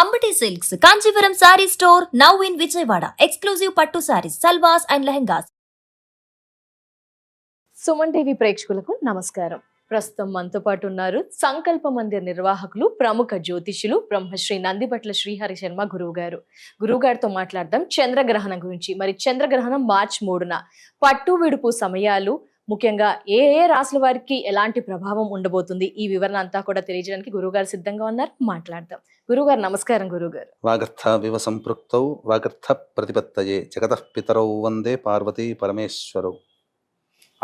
Ambati silks Kanchipuram sari store now in Vijayawada. Exclusive పట్టు saris, సల్వాస్ and lehengas. Suman TV ప్రేక్షకులకు నమస్కారం. ప్రస్తుతం మనతో పాటు ఉన్నారు సంకల్ప మందిర్ నిర్వాహకులు, ప్రముఖ జ్యోతిష్యులు బ్రహ్మశ్రీ నందిబట్ల శ్రీహరి శర్మ గురువు గారితో మాట్లాడదాం చంద్రగ్రహణం గురించి. మరి చంద్రగ్రహణం మార్చి 3న పట్టు విడుపు సమయాలు, ముఖ్యంగా ఏ ఏ రాశుల వారికి ఎలాంటి ప్రభావం ఉండబోతుంది, ఈ వివరణ అంతా కూడా తెలియజేయడానికి గురువుగారు సిద్ధంగా ఉన్నారు. మాట్లాడదాం. గురువుగారు నమస్కారం. గురువుగారు, వాగర్థ వివ సంపృక్తౌ వాగర్థ ప్రతిపత్తయే జగతః పితరౌ వందే పార్వతీ పరమేశ్వరౌ.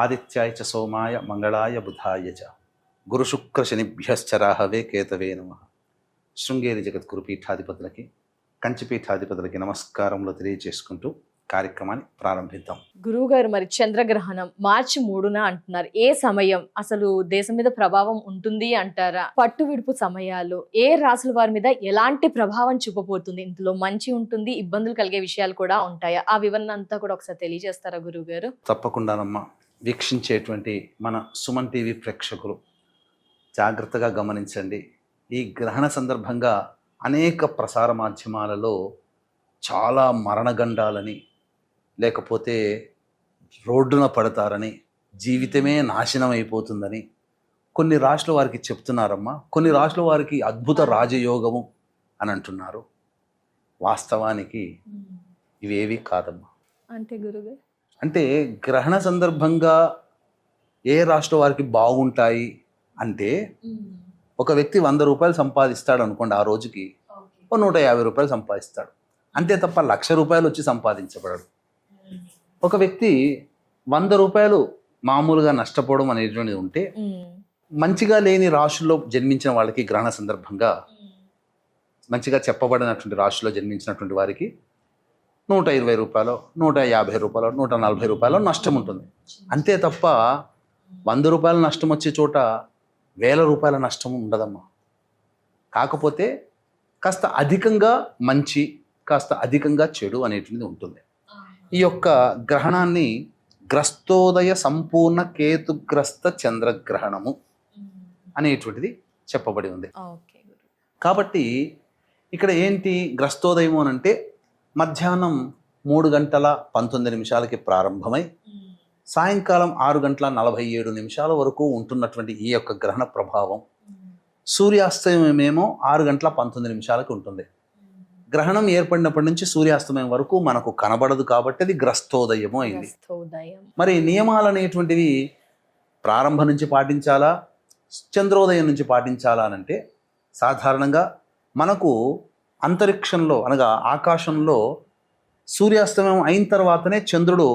ఆదిత్యాయ చ సోమాయ మంగళాయ బుధాయ చ గురుశుక్ర శనిభ్యశ్చ రాహవే కేతవే నమః. శృంగేరి జగద్గురు పీఠాధిపతులకి, కంచిపీఠాధిపతులకి నమస్కారములు తెలియజేసుకుంటూ కార్యక్రమాన్ని ప్రారంభిద్దాం. గురువుగారు, మరి చంద్రగ్రహణం మార్చి 3న అంటున్నారు. ఏ సమయం అసలు దేశం మీద ప్రభావం ఉంటుంది అంటారా? పట్టు విడుపు సమయాలు ఏ రాశుల వారి మీద ఎలాంటి ప్రభావం చూపబోతుంది? ఇందులో మంచి ఉంటుంది, ఇబ్బందులు కలిగే విషయాలు కూడా ఉంటాయా? ఆ వివరణ అంతా కూడా ఒకసారి తెలియజేస్తారా గురువుగారు? తప్పకుండానమ్మా. వీక్షించేటువంటి మన సుమన్ టీవీ ప్రేక్షకులు జాగ్రత్తగా గమనించండి. ఈ గ్రహణ సందర్భంగా అనేక ప్రసార మాధ్యమాలలో చాలా మరణగండాలని, లేకపోతే రోడ్డున పడతారని, జీవితమే నాశనం అయిపోతుందని కొన్ని రాశుల వారికి చెప్తున్నారమ్మా. కొన్ని రాశుల వారికి అద్భుత రాజయోగము అని అంటున్నారు. వాస్తవానికి ఇవేవి కాదమ్మా. అంటే గురుగారు, అంటే గ్రహణ సందర్భంగా ఏ రాష్ట్ర వారికి బాగుంటాయి అంటే, ఒక వ్యక్తి 100 రూపాయలు సంపాదిస్తాడు అనుకోండి, ఆ రోజుకి 150 రూపాయలు సంపాదిస్తాడు. అంతే తప్ప 1,00,000 రూపాయలు వచ్చి సంపాదించబడడు. ఒక వ్యక్తి 100 రూపాయలు మామూలుగా నష్టపోవడం అనేటువంటిది ఉంటే, మంచిగా లేని రాశుల్లో జన్మించిన వాళ్ళకి గ్రహణ సందర్భంగా మంచిగా చెప్పబడినటువంటి రాశుల్లో జన్మించినటువంటి వారికి 120 రూపాయలు, 150 రూపాయలు, 140 రూపాయలు నష్టం ఉంటుంది. అంతే తప్ప 100 రూపాయల నష్టం వచ్చే చోట 1000 రూపాయల నష్టం ఉండదమ్మా. కాకపోతే కాస్త అధికంగా మంచి, కాస్త అధికంగా చెడు అనేటువంటిది ఉంటుంది. ఈ యొక్క గ్రహణాన్ని గ్రస్తోదయ సంపూర్ణ కేతుగ్రస్త చంద్రగ్రహణము అనేటువంటిది చెప్పబడి ఉంది. కాబట్టి ఇక్కడ ఏంటి గ్రస్తోదయము అని అంటే, మధ్యాహ్నం 3:19 ప్రారంభమై సాయంకాలం 6:47 వరకు ఉంటున్నటువంటి ఈ యొక్క గ్రహణ ప్రభావం, సూర్యాస్తమయమేమో 6:19 ఉంటుంది. గ్రహణం ఏర్పడినప్పటి నుంచి సూర్యాస్తమయం వరకు మనకు కనబడదు కాబట్టి అది గ్రస్తోదయము అయింది. మరి నియమాలు అనేటువంటివి ప్రారంభం నుంచి పాటించాలా, చంద్రోదయం నుంచి పాటించాలా అంటే, సాధారణంగా మనకు అంతరిక్షంలో అనగా ఆకాశంలో సూర్యాస్తమయం అయిన తర్వాతనే చంద్రుడు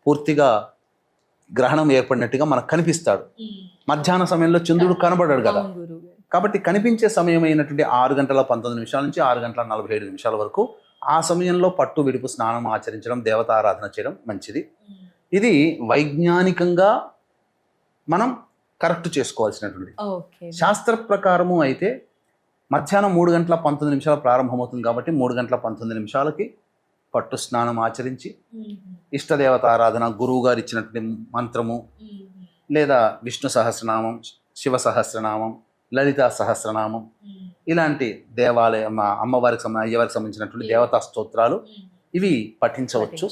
పూర్తిగా గ్రహణం ఏర్పడినట్టుగా మనకు కనిపిస్తాడు. మధ్యాహ్న సమయంలో చంద్రుడు కనబడాడు కదా. కాబట్టి కనిపించే సమయం అయినటువంటి 6:19 నుంచి 6:47 వరకు ఆ సమయంలో పట్టు విడుపు స్నానం ఆచరించడం, దేవతారాధన చేయడం మంచిది. ఇది వైజ్ఞానికంగా మనం కరెక్ట్ చేసుకోవాల్సినటువంటి. శాస్త్ర ప్రకారము అయితే మధ్యాహ్నం 3:19 ప్రారంభమవుతుంది కాబట్టి 3:19 పట్టు స్నానం ఆచరించి ఇష్టదేవత ఆరాధన, గురువు గారు ఇచ్చినటువంటి మంత్రము, లేదా విష్ణు సహస్రనామం, శివ సహస్రనామం, లలితా సహస్రనామం, ఇలాంటి దేవాలయం అమ్మవారికి అయ్యవారికి సంబంధించినటువంటి దేవతా స్తోత్రాలు ఇవి పఠించవచ్చు.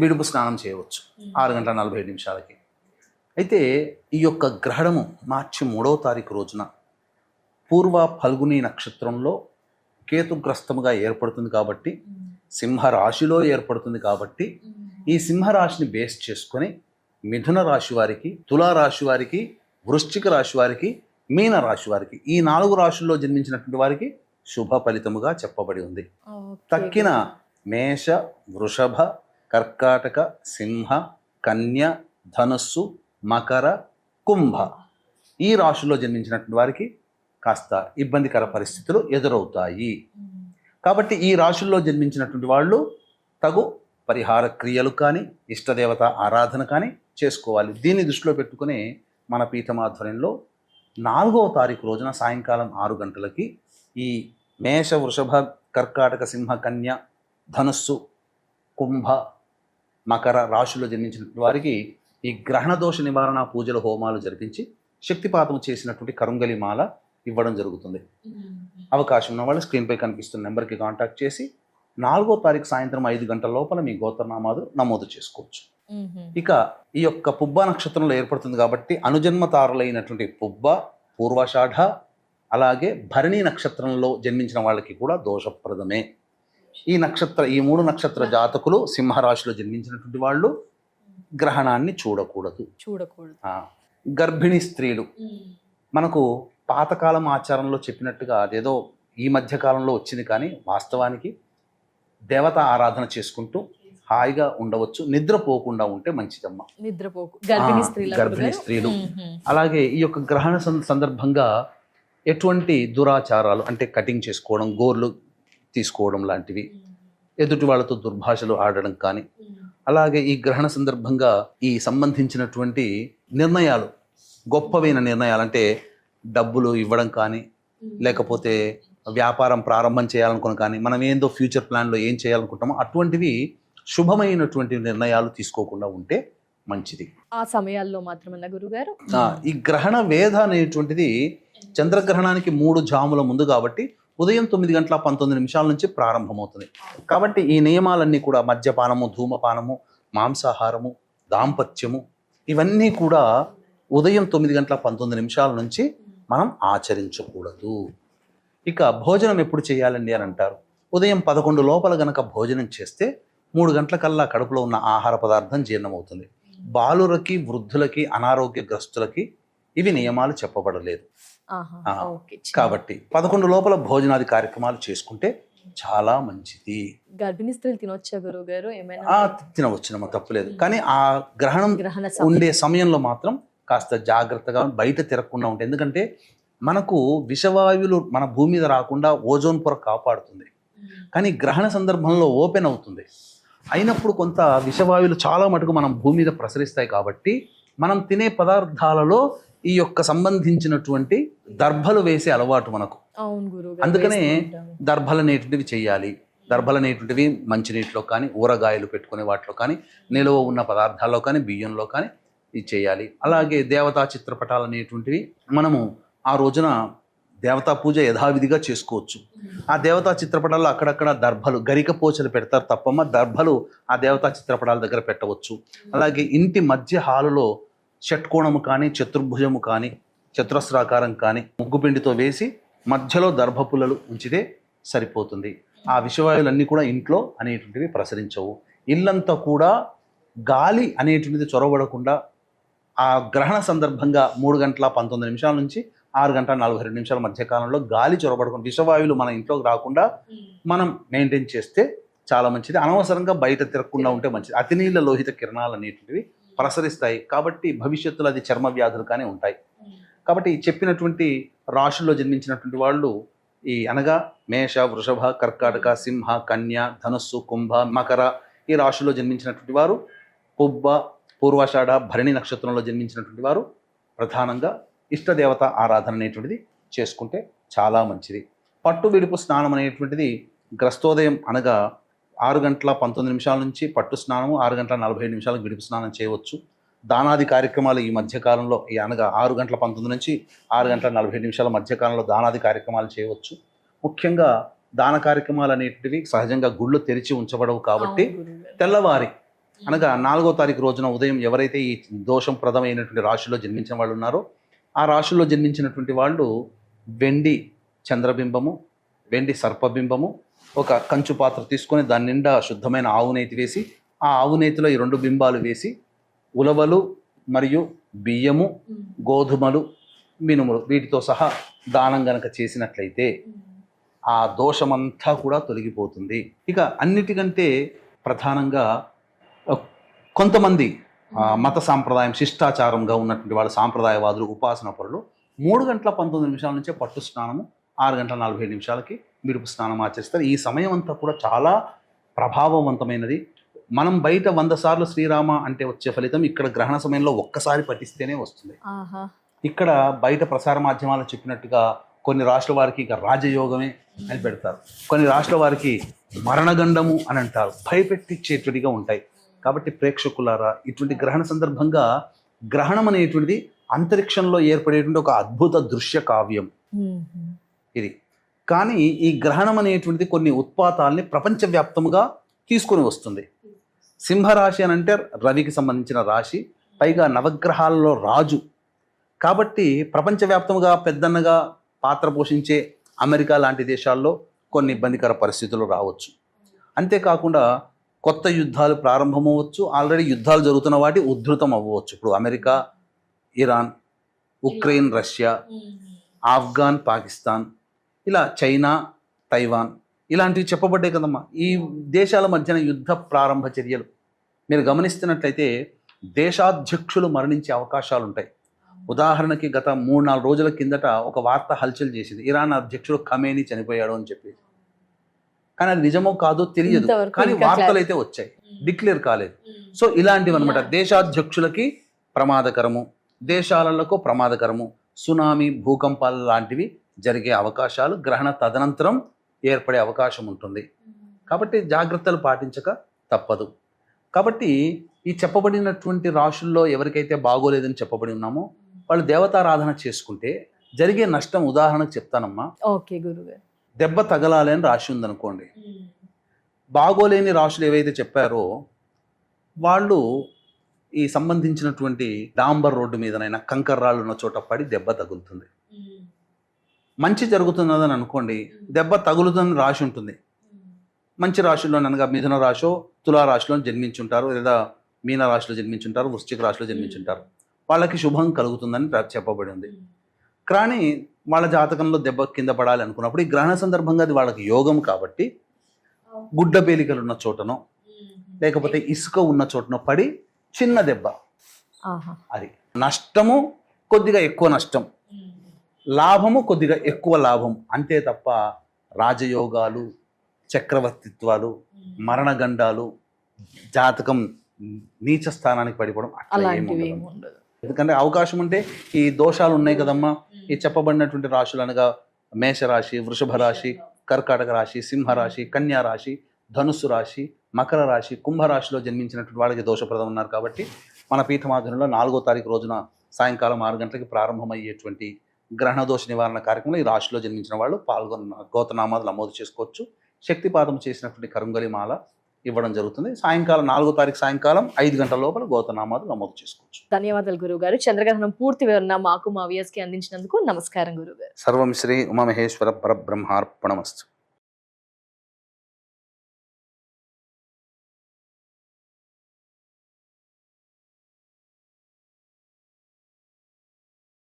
విడుపు స్నానం చేయవచ్చు 6:47. అయితే ఈ యొక్క గ్రహణము మార్చి 3వ తారీఖు రోజున పూర్వ ఫల్గుని నక్షత్రంలో కేతుగ్రస్తముగా ఏర్పడుతుంది కాబట్టి, సింహరాశిలో ఏర్పడుతుంది కాబట్టి, ఈ సింహరాశిని బేస్ చేసుకొని మిథున రాశి వారికి, తులారాశి వారికి, వృశ్చిక రాశి వారికి, మీన రాశి వారికి, ఈ 4 రాశుల్లో జన్మించినటువంటి వారికి శుభ ఫలితముగా చెప్పబడి ఉంది. తక్కిన మేష, వృషభ, కర్కాటక, సింహ, కన్య, ధనుస్సు, మకర, కుంభ ఈ రాశుల్లో జన్మించినటువంటి వారికి కాస్త ఇబ్బందికర పరిస్థితులు ఎదురవుతాయి. కాబట్టి ఈ రాశుల్లో జన్మించినటువంటి వాళ్ళు తగు పరిహార క్రియలు కానీ, ఇష్టదేవత ఆరాధన కానీ చేసుకోవాలి. దీన్ని దృష్టిలో పెట్టుకుని మన పీఠమాధ్వర్యంలో 4వ తారీఖు రోజున సాయంకాలం 6 గంటలకి ఈ మేష, వృషభ, కర్కాటక, సింహ, కన్య, ధనుస్సు, కుంభ, మకర రాశుల్లో జన్మించినటువంటి వారికి ఈ గ్రహణ దోష నివారణ పూజల హోమాలు జరిపించి శక్తిపాతం చేసినటువంటి కరుంగలి మాల ఇవ్వడం జరుగుతుంది. అవకాశం ఉన్న వాళ్ళు స్క్రీన్పై కనిపిస్తున్న నెంబర్కి కాంటాక్ట్ చేసి 4వ తారీఖు సాయంత్రం 5 గంటల లోపల మీ గోత్రనామాలు నమోదు చేసుకోవచ్చు. ఇక ఈ యొక్క పుబ్బ నక్షత్రంలో ఏర్పడుతుంది కాబట్టి అనుజన్మ తారులైనటువంటి పుబ్బ, పూర్వాషాఢ, అలాగే భరణి నక్షత్రంలో జన్మించిన వాళ్ళకి కూడా దోషప్రదమే. ఈ 3 నక్షత్ర జాతకులు సింహరాశిలో జన్మించినటువంటి వాళ్ళు గ్రహణాన్ని చూడకూడదు. గర్భిణీ స్త్రీలు మనకు పాతకాలం ఆచారంలో చెప్పినట్టుగా అదేదో ఈ మధ్య కాలంలో వచ్చింది, కానీ వాస్తవానికి దేవతా ఆరాధన చేసుకుంటూ హాయిగా ఉండవచ్చు. నిద్రపోకుండా ఉంటే మంచిదమ్మా. గర్భిణీ స్త్రీలు అలాగే ఈ యొక్క గ్రహణ సందర్భంగా ఎటువంటి దురాచారాలు అంటే కటింగ్ చేసుకోవడం, గోర్లు తీసుకోవడం లాంటివి, ఎదుటి వాళ్ళతో దుర్భాషలు ఆడడం కానీ, అలాగే ఈ గ్రహణ సందర్భంగా ఈ సంబంధించినటువంటి నిర్ణయాలు, గొప్పవైన నిర్ణయాలు అంటే డబ్బులు ఇవ్వడం కానీ, లేకపోతే వ్యాపారం ప్రారంభం చేయాలనుకుని కానీ, మనం ఏందో ఫ్యూచర్ ప్లాన్లో ఏం చేయాలనుకుంటామో అటువంటివి శుభమైనటువంటి నిర్ణయాలు తీసుకోకుండా ఉంటే మంచిది. ఆ సమయాల్లో మాత్రమే గురుగారు. ఈ గ్రహణ వేధ అనేటువంటిది చంద్రగ్రహణానికి 3 జాముల ముందు కాబట్టి ఉదయం 9:19 నుంచి ప్రారంభమవుతుంది. కాబట్టి ఈ నియమాలన్నీ కూడా మద్యపానము, ధూమపానము, మాంసాహారము, దాంపత్యము ఇవన్నీ కూడా ఉదయం 9:19 నుంచి మనం ఆచరించకూడదు. ఇక భోజనం ఎప్పుడు చేయాలండి అని అంటారు. ఉదయం 11 లోపల గనక భోజనం చేస్తే 3 గంటలకల్లా కడుపులో ఉన్న ఆహార పదార్థం జీర్ణమవుతుంది. బాలురకి, వృద్ధులకి, అనారోగ్యగ్రస్తులకి ఇవి నియమాలు చెప్పబడలేదు. కాబట్టి 11 లోపల భోజనాది కార్యక్రమాలు చేసుకుంటే చాలా మంచిది. గర్భిణీ స్త్రీలు తినొచ్చా గురువు గారు? తినవచ్చునమ్మా, తప్పులేదు. కానీ ఆ గ్రహణం ఉండే సమయంలో మాత్రం కాస్త జాగ్రత్తగా బయట తిరగకుండా ఉంటాయి. ఎందుకంటే మనకు విషవాయువులు మన భూమి మీద రాకుండా ఓజోన్ పొర కాపాడుతుంది. కానీ గ్రహణ సందర్భంలో ఓపెన్ అవుతుంది. అయినప్పుడు కొంత విషవాయువులు చాలా మటుకు మనం భూమి మీద ప్రసరిస్తాయి. కాబట్టి మనం తినే పదార్థాలలో ఈ యొక్క సంబంధించినటువంటి దర్భలు వేసే అలవాటు మనకు. అందుకనే దర్భలు అనేటువంటివి చేయాలి. దర్భలు అనేటువంటివి మంచినీటిలో కానీ, ఊరగాయలు పెట్టుకునే వాటిలో కానీ, నిలువ ఉన్న పదార్థాల్లో కానీ, బియ్యంలో కానీ ఇది చేయాలి. అలాగే దేవతా చిత్రపటాలు అనేటువంటివి మనము ఆ రోజున దేవతా పూజ యథావిధిగా చేసుకోవచ్చు. ఆ దేవతా చిత్రపటాల్లో అక్కడక్కడ దర్భలు, గరిక పోచలు పెడతారు తప్పమ్మ, దర్భలు ఆ దేవతా చిత్రపటాల దగ్గర పెట్టవచ్చు. అలాగే ఇంటి మధ్య హాలులో షట్కోణము కానీ, చతుర్భుజము కానీ, చతురస్రాకారం కానీ ముగ్గుపిండితో వేసి మధ్యలో దర్భపుల్లలు ఉంచితే సరిపోతుంది. ఆ విషవాయువులన్నీ కూడా ఇంట్లో అనేటువంటివి ప్రసరించవు. ఇల్లంతా కూడా గాలి అనేటువంటిది చొరబడకుండా ఆ గ్రహణ సందర్భంగా 3:19 నుంచి 6:42 మధ్యకాలంలో గాలి చొరబడకుండా విషవాయువులు మన ఇంట్లోకి రాకుండా మనం మెయింటైన్ చేస్తే చాలా మంచిది. అనవసరంగా బయట తిరగకుండా ఉంటే మంచిది. అతినీళ్ళ లోహిత కిరణాలు అనేటువంటివి ప్రసరిస్తాయి. కాబట్టి భవిష్యత్తులో అది చర్మ వ్యాధులు కానీ ఉంటాయి. కాబట్టి చెప్పినటువంటి రాశుల్లో జన్మించినటువంటి వాళ్ళు అనగా మేష, వృషభ, కర్కాటక, సింహ, కన్య, ధనుస్సు, కుంభ, మకర ఈ రాశుల్లో జన్మించినటువంటి వారు, పుబ్బ, పూర్వాషాఢ, భరణి నక్షత్రంలో జన్మించినటువంటి వారు ప్రధానంగా ఇష్టదేవత ఆరాధన అనేటువంటిది చేసుకుంటే చాలా మంచిది. పట్టు విడుపు స్నానం అనేటువంటిది గ్రస్తోదయం అనగా 6:19 నుంచి పట్టు స్నానము, 6:47 విడుపు స్నానం చేయవచ్చు. దానాది కార్యక్రమాలు ఈ మధ్యకాలంలో అనగా 6:19 నుంచి 6:47 మధ్యకాలంలో దానాది కార్యక్రమాలు చేయవచ్చు. ముఖ్యంగా దాన కార్యక్రమాలు అనేటివి సహజంగా గుళ్ళు తెరిచి ఉంచబడవు కాబట్టి తెల్లవారి అనగా 4వ తారీఖు రోజున ఉదయం ఎవరైతే ఈ దోషం ప్రదమైనటువంటి రాశిలో జన్మించిన వాళ్ళు ఉన్నారో ఆ రాశుల్లో జన్మించినటువంటి వాళ్ళు వెండి చంద్రబింబము, వెండి సర్పబింబము, ఒక కంచు పాత్ర తీసుకొని దాని నిండా శుద్ధమైన ఆవు నేతి వేసి ఆ ఆవు నేతిలో ఈ 2 బింబాలు వేసి ఉలవలు మరియు బియ్యము, గోధుమలు, మినుములు వీటితో సహా దానం గనక చేసినట్లయితే ఆ దోషమంతా కూడా తొలగిపోతుంది. ఇక అన్నిటికంటే ప్రధానంగా కొంతమంది మత సాంప్రదాయం శిష్టాచారంగా ఉన్నటువంటి వాళ్ళు సాంప్రదాయవాదులు, ఉపాసన పరులు 3:19 నుంచే పట్టు స్నానము, 6:47 విడుపు స్నానం ఆచరిస్తారు. ఈ సమయం అంతా కూడా చాలా ప్రభావవంతమైనది. మనం బయట 100 సార్లు శ్రీరామ అంటే వచ్చే ఫలితం ఇక్కడ గ్రహణ సమయంలో ఒక్కసారి పఠిస్తేనే వస్తుంది. ఇక్కడ బయట ప్రసార మాధ్యమాలు చెప్పినట్టుగా కొన్ని రాష్ట్రాల వారికి ఇక రాజయోగమే అని పెడతారు, కొన్ని రాష్ట్రాల వారికి మరణగండము అని అంటారు, భయపెట్టించేటువంటిగా ఉంటాయి. కాబట్టి ప్రేక్షకులారా, ఇటువంటి గ్రహణ సందర్భంగా గ్రహణం అనేటువంటిది అంతరిక్షంలో ఏర్పడేటువంటి ఒక అద్భుత దృశ్య కావ్యం. ఇది. కానీ ఈ గ్రహణం అనేటువంటిది కొన్ని ఉత్పాతాల్ని ప్రపంచవ్యాప్తముగా తీసుకొని వస్తుంది. సింహరాశి అని అంటే రవికి సంబంధించిన రాశి, పైగా నవగ్రహాలలో రాజు కాబట్టి ప్రపంచవ్యాప్తముగా పెద్దన్నగా పాత్ర పోషించే అమెరికా లాంటి దేశాల్లో కొన్ని ఇబ్బందికర పరిస్థితులు రావచ్చు. అంతేకాకుండా కొత్త యుద్ధాలు ప్రారంభమవచ్చు, ఆల్రెడీ యుద్ధాలు జరుగుతున్న వాటి ఉధృతం అవ్వచ్చు. ఇప్పుడు America, Iran, Ukraine, Russia, Afghan, Pakistan, ఇలా చైనా, తైవాన్ ఇలాంటివి చెప్పబడ్డాయి కదమ్మా. ఈ దేశాల మధ్యన యుద్ధ ప్రారంభ చర్యలు మీరు గమనిస్తున్నట్లయితే దేశాధ్యక్షులు మరణించే అవకాశాలు ఉంటాయి. ఉదాహరణకి గత 3-4 రోజుల కిందట ఒక వార్త హల్చల్ చేసింది, ఇరాన్ అధ్యక్షుడు ఖమేనీ చనిపోయాడు అని చెప్పి. కానీ అది నిజమో కాదో తెలియదు, కానీ వార్తలు అయితే వచ్చాయి, డిక్లేర్ కాలేదు. సో ఇలాంటివి అనమాట దేశాధ్యక్షులకి ప్రమాదకరము, దేశాలకు ప్రమాదకరము, సునామీ, భూకంపాలు లాంటివి జరిగే అవకాశాలు గ్రహణ తదనంతరం ఏర్పడే అవకాశం ఉంటుంది. కాబట్టి జాగ్రత్తలు పాటించక తప్పదు. కాబట్టి ఈ చెప్పబడినటువంటి రాశుల్లో ఎవరికైతే బాగోలేదని చెప్పబడి ఉన్నామో వాళ్ళు దేవతారాధన చేసుకుంటే జరిగే నష్టం ఉదాహరణకు చెప్తానమ్మా. ఓకే గురుగారు. దెబ్బ తగలాలి అని రాశి ఉందనుకోండి, బాగోలేని రాశులు ఏవైతే చెప్పారో వాళ్ళు ఈ సంబంధించినటువంటి డాంబర్ రోడ్డు మీదనైనా కంకర రాళ్ళు ఉన్న చోట పడి దెబ్బ తగులుతుంది. మంచి జరుగుతున్నదని అనుకోండి, దెబ్బ తగులుతుందని రాశి ఉంటుంది. మంచి రాశుల్లో అనగా మిథున రాశో తులా రాశిలో జన్మించుంటారు, లేదా మీన రాశిలో జన్మించుంటారు, వృశ్చిక రాశిలో జన్మించుంటారు. వాళ్ళకి శుభం కలుగుతుందని చెప్పబడి ఉంది. కానీ వాళ్ళ జాతకంలో దెబ్బ కింద పడాలి అనుకున్నప్పుడు ఈ గ్రహణ సందర్భంగా అది వాళ్ళకి యోగం కాబట్టి గుడ్డ పేలికలు ఉన్న చోటనో లేకపోతే ఇసుక ఉన్న చోటనో పడి చిన్న దెబ్బ, అది నష్టము కొద్దిగా ఎక్కువ నష్టం, లాభము కొద్దిగా ఎక్కువ లాభం, అంతే తప్ప రాజయోగాలు, చక్రవర్తిత్వాలు, మరణగండాలు, జాతకం నీచ స్థానానికి పడిపోవడం అట్లా ఏమి ఉండదు. ఎందుకంటే అవకాశం ఉంటే ఈ దోషాలు ఉన్నాయి కదమ్మా, ఈ చెప్పబడినటువంటి రాశులు అనగా మేషరాశి, వృషభ రాశి, కర్కాటక రాశి, సింహరాశి, కన్యా రాశి, ధనుస్సు రాశి, మకర రాశి, కుంభరాశిలో జన్మించినటువంటి వాళ్ళకి దోషప్రదం ఉన్నారు. కాబట్టి మన పీఠమాధురంలో 4వ తారీఖు రోజున సాయంకాలం 6 గంటలకి ప్రారంభమయ్యేటువంటి గ్రహణ దోష నివారణ కార్యక్రమంలో ఈ రాశిలో జన్మించిన వాళ్ళు గోతనామాలు నమోదు చేసుకోవచ్చు. శక్తిపాతం చేసినటువంటి కరుంగలి మాల ఇవ్వడం జరుగుతుంది. సాయంకాలం 4వ తారీఖు సాయంకాలం 5 గంటల లోపల గోతనామాలు నమోదు చేసుకోవచ్చు. ధన్యవాదాలు గురువు గారు. చంద్రగ్రహణం పూర్తి వివరణ మాకు మా వ్యూయర్స్ కి అందించినందుకు నమస్కారం గురువు గారు. సర్వం శ్రీ ఉమామహేశ్వర పరబ్రహ్మార్పణమస్తు.